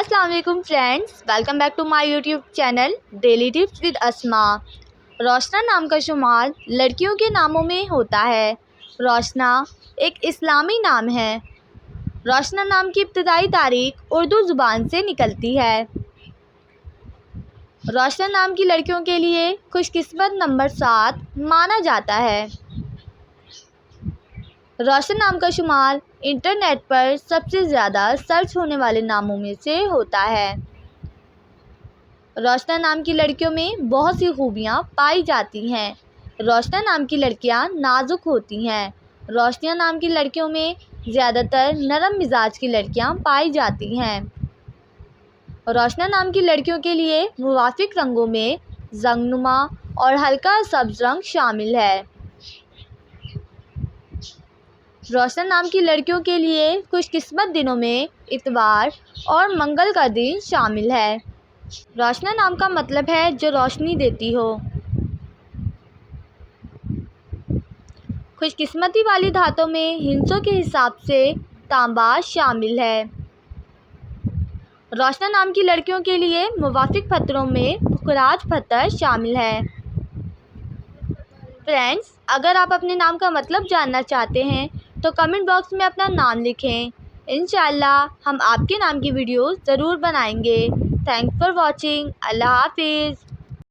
अस्सलाम वालेकुम friends, welcome back to my YouTube channel daily tips with Asma. रोशना नाम का शुमार लड़कियों के नामों में होता है। रोशना एक इस्लामी नाम है। रोशना नाम की इब्तदाई तारीख उर्दू ज़ुबान से निकलती है। रोशना नाम की लड़कियों के लिए खुशकिस्मत नंबर 7 माना जाता है। रोशन नाम का शुमार इंटरनेट पर सबसे ज़्यादा सर्च होने वाले नामों में से होता है। रोशना नाम की लड़कियों में बहुत सी खूबियाँ पाई जाती हैं। रोशना नाम की लड़कियाँ नाजुक होती हैं। रोशना नाम की लड़कियों में ज़्यादातर नरम मिजाज की लड़कियाँ पाई जाती हैं। रोशना नाम की लड़कियों के लिए मुवाफिक रंगों में जंगनुमा और हल्का सब्ज रंग शामिल है। रोशना नाम की लड़कियों के लिए खुशकिस्मत दिनों में इतवार और मंगल का दिन शामिल है। रोशना नाम का मतलब है जो रोशनी देती हो। खुशकिस्मती वाली धातों में हिंसों के हिसाब से तांबा शामिल है। रोशना नाम की लड़कियों के लिए मुवाफिक पत्थरों में पुखराज पत्थर शामिल है। फ्रेंड्स, अगर आप अपने नाम का मतलब जानना चाहते हैं तो कमेंट बॉक्स में अपना नाम लिखें। इंशाअल्लाह हम आपके नाम की वीडियो ज़रूर बनाएंगे। Thanks for watching. अल्लाह हाफिज़।